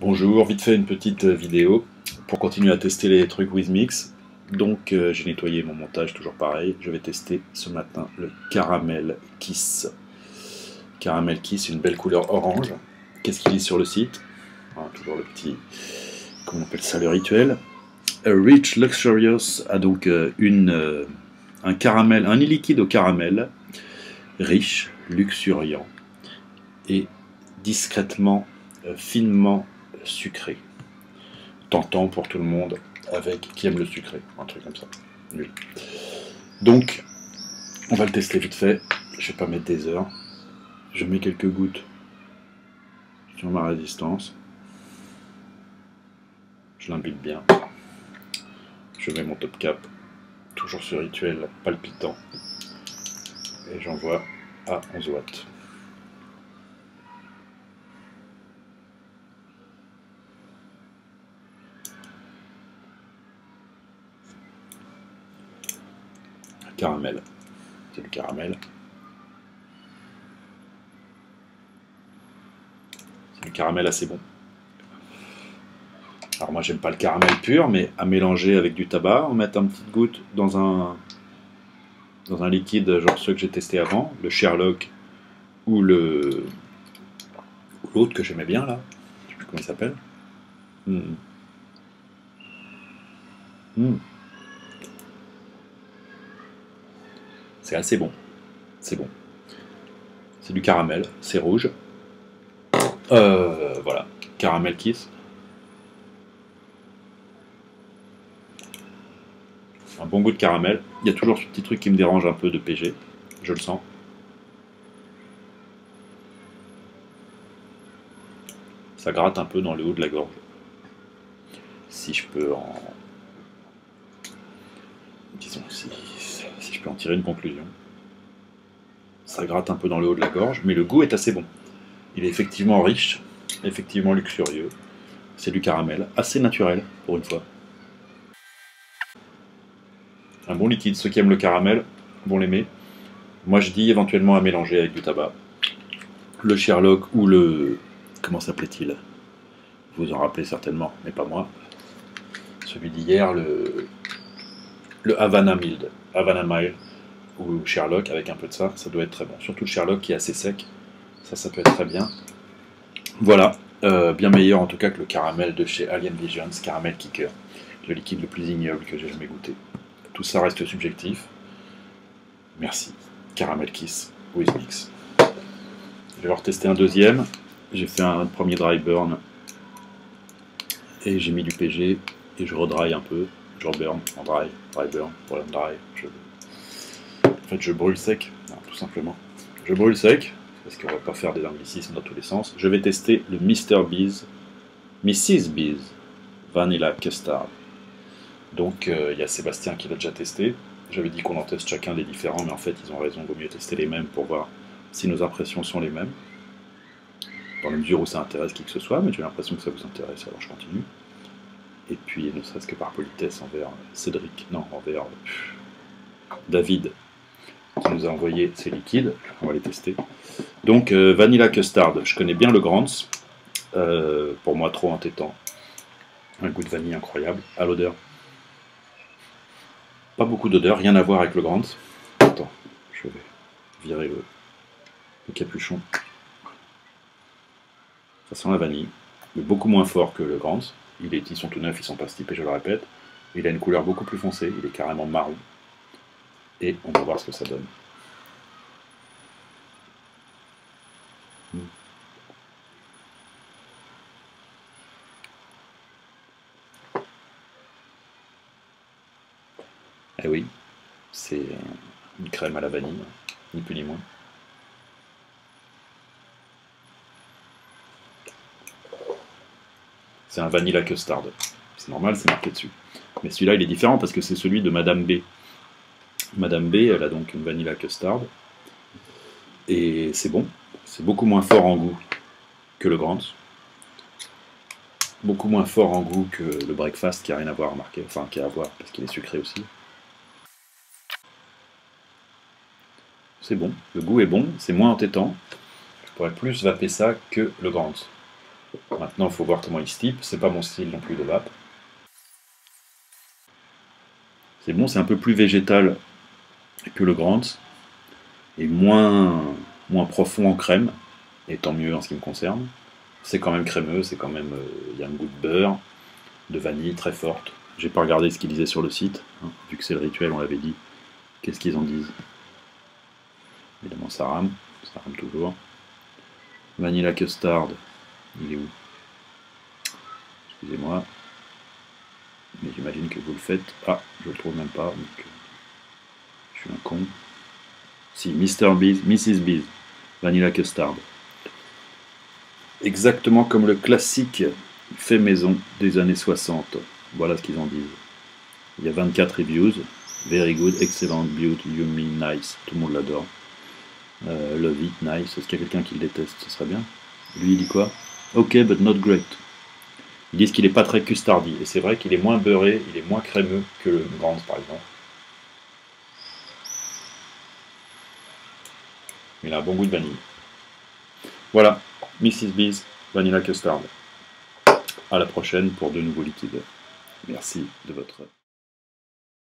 Bonjour, vite fait une petite vidéo pour continuer à tester les trucs Wizmix. Donc j'ai nettoyé mon montage, toujours pareil. Je vais tester ce matin le Caramel Kiss. Caramel Kiss, une belle couleur orange. Qu'est-ce qu'il dit sur le site? Toujours le petit, comment on appelle ça, le rituel. A Rich Luxurious a donc un caramel, un liquide au caramel, riche, luxuriant et discrètement, finement sucré. Tentant pour tout le monde, avec qui aime le sucré, un truc comme ça. Oui. Donc, on va le tester vite fait. Je vais pas mettre des heures. Je mets quelques gouttes sur ma résistance. Je l'imbibe bien. Je mets mon top cap, toujours ce rituel palpitant. Et j'envoie à 11 watts. Caramel. C'est du caramel. C'est du caramel assez bon. Alors moi j'aime pas le caramel pur, mais à mélanger avec du tabac, on met une petite goutte dans un liquide, genre ceux que j'ai testé avant, le Sherlock ou l'autre que j'aimais bien là, je sais plus comment il s'appelle. Mm. Mm. C'est assez bon, c'est bon. C'est du caramel, c'est rouge. Voilà, caramel kiss. Un bon goût de caramel. Il y a toujours ce petit truc qui me dérange un peu de PG, je le sens. Ça gratte un peu dans le haut de la gorge. Si je peux en... Disons, si je peux en tirer une conclusion. Ça gratte un peu dans le haut de la gorge, mais le goût est assez bon. Il est effectivement riche, effectivement luxurieux. C'est du caramel, assez naturel pour une fois. Un bon liquide, ceux qui aiment le caramel vont l'aimer. Moi je dis éventuellement à mélanger avec du tabac. Le Sherlock ou le... Comment s'appelait-il? Vous en rappelez certainement, mais pas moi. Celui d'hier, le Havana Mild. Havana Mild ou Sherlock avec un peu de ça doit être très bon. Surtout le Sherlock qui est assez sec, ça peut être très bien. Voilà, bien meilleur en tout cas que le caramel de chez Alien Visions, caramel kicker, le liquide le plus ignoble que j'ai jamais goûté. Tout ça reste subjectif. Merci. Caramel Kiss, Wizmix. Je vais retester un deuxième. J'ai fait un premier dry burn et j'ai mis du PG et je redry un peu. Je reburn en dry burn, voilà, dry. En fait, je brûle sec, non, tout simplement. Je brûle sec, parce qu'on va pas faire des anglicismes dans tous les sens. Je vais tester le Mrs. Bees Vanilla Custard. Donc, il y a Sébastien qui l'a déjà testé. J'avais dit qu'on en teste chacun des différents, mais en fait, ils ont raison, il vaut mieux tester les mêmes pour voir si nos impressions sont les mêmes. Dans la mesure où ça intéresse qui que ce soit, mais j'ai l'impression que ça vous intéresse, alors je continue. Et puis, ne serait-ce que par politesse envers Cédric, non, envers David, qui nous a envoyé ces liquides, on va les tester. Donc, Vanilla Custard, je connais bien le Grants, pour moi trop entêtant. Un goût de vanille incroyable, à l'odeur. Pas beaucoup d'odeur, rien à voir avec le Grant. Attends, je vais virer le capuchon. Ça sent la vanille, mais beaucoup moins fort que le Grant. Ils sont tout neufs, ils sont pas stipés, je le répète. Il a une couleur beaucoup plus foncée, il est carrément marron. Et on va voir ce que ça donne. Eh oui, c'est une crème à la vanille, ni plus ni moins. C'est un vanilla custard. C'est normal, c'est marqué dessus. Mais celui-là, il est différent parce que c'est celui de Madame B. Madame B, elle a donc une vanilla custard. Et c'est bon. C'est beaucoup moins fort en goût que le Grant. Beaucoup moins fort en goût que le breakfast qui a rien à voir, remarqué. Enfin, qui a à voir parce qu'il est sucré aussi. C'est bon. Le goût est bon. C'est moins entêtant. Je pourrais plus vaper ça que le Grant. Maintenant, il faut voir comment il se type. C'est pas mon style non plus de vape. C'est bon, c'est un peu plus végétal que le Grants et moins profond en crème, et tant mieux en ce qui me concerne. C'est quand même crémeux, c'est quand même, il y a un goût de beurre, de vanille très forte. J'ai pas regardé ce qu'ils disaient sur le site, hein, vu que c'est le rituel, on l'avait dit. Qu'est-ce qu'ils en disent? Évidemment, ça rame toujours. Vanilla custard, il est où? Excusez-moi, mais j'imagine que vous le faites. Ah, je le trouve même pas, donc je suis un con. Si, Mr. Bees, Mrs. Bees, Vanilla Custard. Exactement comme le classique fait maison des années 60. Voilà ce qu'ils en disent. Il y a 24 reviews. Very good, excellent, beautiful, yummy, nice. Tout le monde l'adore. Love it, nice. Est-ce qu'il y a quelqu'un qui le déteste? Ce serait bien. Lui, il dit quoi? Ok, but not great. Ils disent qu'il n'est pas très custardy. Et c'est vrai qu'il est moins beurré, il est moins crémeux que le Grants, par exemple. Il a un bon goût de vanille. Voilà, Mrs. Bees, Vanilla Custard. À la prochaine pour de nouveaux liquides. Merci de votre